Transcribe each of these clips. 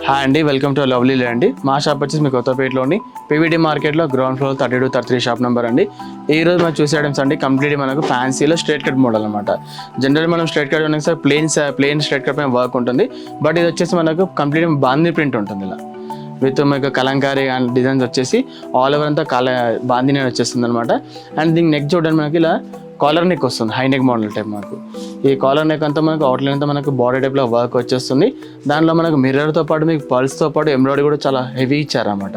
Hi అండి, welcome to lovely అండి. మా షాప్ వచ్చేసి మీ కొత్తపేటలోని పీవీటీ మార్కెట్లో గ్రౌండ్ ఫ్లోర్ 32-33 షాప్ నెంబర్ అండి. ఈ రోజు మనం చూసే ఐటమ్స్ అండి కంప్లీట్ మనకు ఫ్యాన్సీలో స్ట్రైట్ కట్ మోడల్ అనమాట. జనరల్ మనం స్ట్రైట్ కట్ అనేది సార్ ప్లెయిన్ స్ట్రైట్ కట్ పైన వర్క్ ఉంటుంది. బట్ ఇది వచ్చేసి మనకు కంప్లీట్ బాందీ ప్రింట్ ఉంటుంది. ఇలా విత్ మీకు కలంకారీ అండ్ డిజైన్స్ వచ్చేసి ఆల్ ఓవర్ అంతా బాందీనే వచ్చేస్తుంది అనమాట. అండ్ దీనికి నెక్ చూడండి మనకి ఇలా కాలర్ నెక్ వస్తుంది, హై నెక్ మోడల్ టైప్. మనకు ఈ కాలర్ నెక్ అంతా మనకు అవుట్లైన్ అంతా మనకు బాడీ టైప్లో వర్క్ వచ్చేస్తుంది. దాంట్లో మనకు మిర్రర్తో పాటు మీకు పల్స్తో పాటు ఎంబ్రాయిడరీ కూడా చాలా హెవీ ఇచ్చారన్నమాట.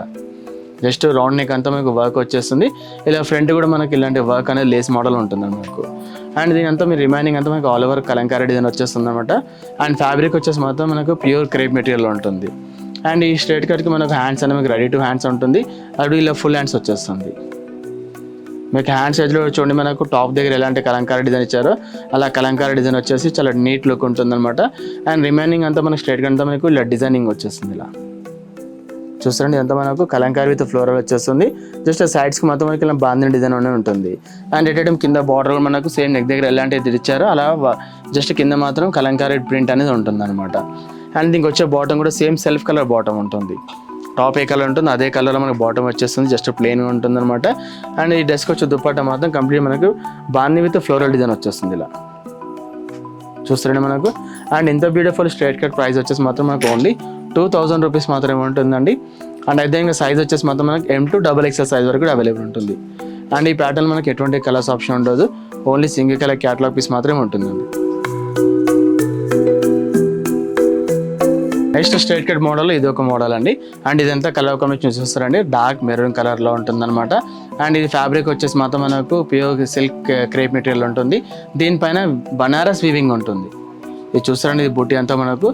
జస్ట్ రౌండ్ నెక్ అంతా మనకు వర్క్ వచ్చేస్తుంది. ఇలా ఫ్రంట్ కూడా మనకి ఇలాంటి వర్క్ అనేది లేస్ మోడల్ ఉంటుంది మనకు. అండ్ దీని అంతా మీరు రిమైనింగ్ అంతా మనకు ఆల్ ఓవర్ కలంకారీ డిజైన్ వచ్చేస్తుంది అనమాట. అండ్ ఫ్యాబ్రిక్ వచ్చేసి మొత్తం మనకు ప్యూర్ క్రేప్ మెటీరియల్ ఉంటుంది. అండ్ ఈ స్ట్రైట్ కట్కి మనకు హ్యాండ్స్ అనేది మీకు రెడీ టు హ్యాండ్స్ ఉంటుంది. అది ఇలా ఫుల్ హ్యాండ్స్ వచ్చేస్తుంది. మీకు హ్యాండ్స్ ఎడ్జ్లో చూడండి మనకు టాప్ దగ్గర ఎలాంటి కలంకారీ డిజైన్ ఇచ్చారో అలా కలంకారీ డిజైన్ వచ్చేసి చాలా నీట్ లుక్ ఉంటుంది అనమాట. అండ్ రిమైనింగ్ అంతా మనకు స్ట్రైట్ అంతా మనకు ఇలా డిజైనింగ్ వచ్చేస్తుంది. ఇలా చూస్తారండి, అంతా మనకు కలంకారీ విత్ ఫ్లోరల్ వచ్చేస్తుంది. జస్ట్ సైడ్స్కి మొత్తం మనకి ఇలా బాందిన డిజైన్ అనేది ఉంటుంది. అండ్ ఎట్ కింద బార్డర్ మనకు సేమ్ నెక్ దగ్గర ఎలాంటి ఇచ్చారో అలా జస్ట్ కింద మాత్రం కలంకారీ ప్రింట్ అనేది ఉంటుంది అనమాట. అండ్ దీనికి వచ్చే బాటమ్ కూడా సేమ్ సెల్ఫ్ కలర్ బాటమ్ ఉంటుంది. టాప్ ఏ కలర్ ఉంటుంది అదే కలర్లో మనకు బాటమ్ వచ్చేస్తుంది. జస్ట్ ప్లెయిన్గా ఉంటుంది అనమాట. అండ్ ఈ డ్రెస్కి వచ్చే దుపట్టా మాత్రం కంప్లీట్ మనకు బాందీ విత్ ఫ్లోరల్ డిజైన్ వచ్చేస్తుంది. ఇలా చూస్తారండి మనకు. అండ్ ఇంత బ్యూటిఫుల్ స్ట్రైట్ కట్ ప్రైస్ వచ్చేసి మాత్రం మనకు ఓన్లీ 2000 రూపీస్ మాత్రమే ఉంటుందండి. అండ్ అయితే ఇంకా సైజ్ వచ్చేసి మొత్తం మనకు M2XXL సైజ్ వరకు అవైలబుల్ ఉంటుంది. అండ్ ఈ ప్యాటర్న్ మనకి ఎటువంటి కలర్స్ ఆప్షన్ ఉండదు, only single colour catalogue piece మాత్రమే ఉంటుందండి. నెక్స్ట్ స్ట్రైట్ కట్ మోడల్ ఇది ఒక మోడల్ అండి. అండ్ ఇదంతా కలర్ కాంబినేషన్ చూస్తారండి, డార్క్ మెరూన్ కలర్లో ఉంటుంది అనమాట. అండ్ ఇది ఫ్యాబ్రిక్ వచ్చేసి మాత్రం మనకు ప్యూర్ సిల్క్ క్రేప్ మెటీరియల్ ఉంటుంది. దీనిపైన బనారస్ వీవింగ్ ఉంటుంది. ఇది చూస్తారండి, ఇది బుట్టి అంతా మనకు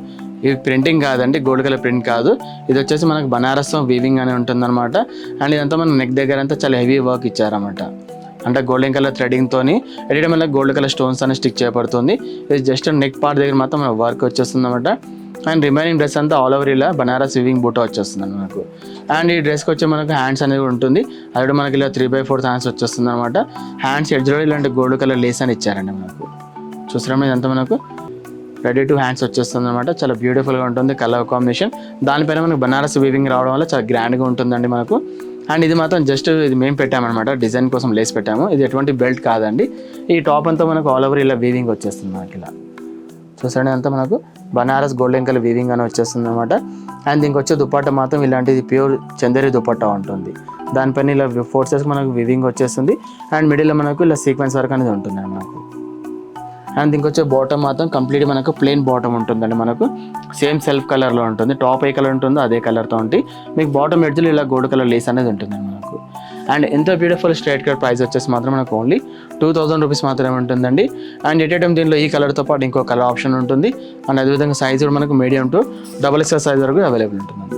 ఇది ప్రింటింగ్ కాదండి, గోల్డ్ కలర్ ప్రింట్ కాదు. ఇది వచ్చేసి మనకు బనారస్ వీవింగ్ అని ఉంటుంది అనమాట. అండ్ ఇదంతా మన నెక్ దగ్గర అంతా చాలా హెవీ వర్క్ ఇచ్చారన్నమాట. అంటే గోల్డెన్ కలర్ థ్రెడింగ్తో ఎడిట్ వల్ల గోల్డ్ కలర్ స్టోన్స్ అని స్టిక్ చేయబడుతుంది. ఇది జస్ట్ నెక్ పార్ట్ దగ్గర మాత్రం మన వర్క్ వచ్చేస్తుంది అనమాట. అండ్ రిమైనింగ్ డ్రెస్ అంతా ఆల్ ఓవర్ ఇలా బనారస్ వీవింగ్ బూటా వచ్చేస్తుంది మనకు. అండ్ ఈ డ్రెస్కి వచ్చి మనకు హ్యాండ్స్ అనేది ఉంటుంది. అది కూడా మనకి ఇలా 3/4 హ్యాండ్స్ వచ్చేస్తుంది అనమాట. హ్యాండ్స్ ఎడ్జ్లో ఇలాంటి గోల్డ్ కలర్ లేస్ అని ఇచ్చారండి మనకు. చూసారా, ఇదంతా మనకు రెడీ టు హ్యాండ్స్ వచ్చేస్తుంది అనమాట. చాలా బ్యూటిఫుల్గా ఉంటుంది కలర్ కాంబినేషన్. దానిపైన మనకు బనారస్ వీవింగ్ రావడం వల్ల చాలా గ్రాండ్గా ఉంటుందండి మనకు. అండ్ ఇది మాత్రం జస్ట్ ఇది మేము పెట్టామన్నమాట, డిజైన్ కోసం లేస్ పెట్టాము. ఇది ఎటువంటి బెల్ట్ కాదండి. ఈ టాప్ అంతా మనకు ఆల్ ఓవర్ ఇలా వీవింగ్ వచ్చేస్తుంది మనకి. ఇలా చూసారండి, అంతా మనకు బనారస్ గోల్డెన్ కలర్ వీవింగ్ అని వచ్చేస్తుంది అనమాట. అండ్ దీనికి వచ్చే దుపట్టా మాత్రం ఇలాంటిది ప్యూర్ చందేరి దుపట్టా ఉంటుంది. దానిపైన ఇలా 4 సైడ్స్ మనకు వీవింగ్ వచ్చేస్తుంది. అండ్ మిడిల్లో మనకు ఇలా సీక్వెన్స్ వర్క్ అనేది ఉంటుంది మనకు. అండ్ దీనికి వచ్చే బాటమ్ మాత్రం కంప్లీట్ మనకు ప్లెయిన్ బాటమ్ ఉంటుందండి. మనకు సేమ్ సెల్ఫ్ కలర్లో ఉంటుంది. టాప్ ఏ కలర్ ఉంటుందో అదే కలర్తో ఉంటే మీకు బాటమ్ ఎడ్జ్లో ఇలా గోల్డ్ కలర్ లేస్ అనేది ఉంటుందండి మనకు. అండ్ ఎంత బ్యూటిఫుల్ స్ట్రైట్ కట్ ప్రైస్ వచ్చేసి మాత్రం మనకు ఓన్లీ 2000 రూపీస్ మాత్రమే ఉంటుందండి. అండ్ ఎట్ టైం దీనిలో ఈ కలర్తో పాటు ఇంకో కలర్ ఆప్షన్ ఉంటుంది. అండ్ అదేవిధంగా సైజ్ కూడా మనకు మీడియం టు XXL సైజ్ వరకు అవైలబుల్ ఉంటుంది.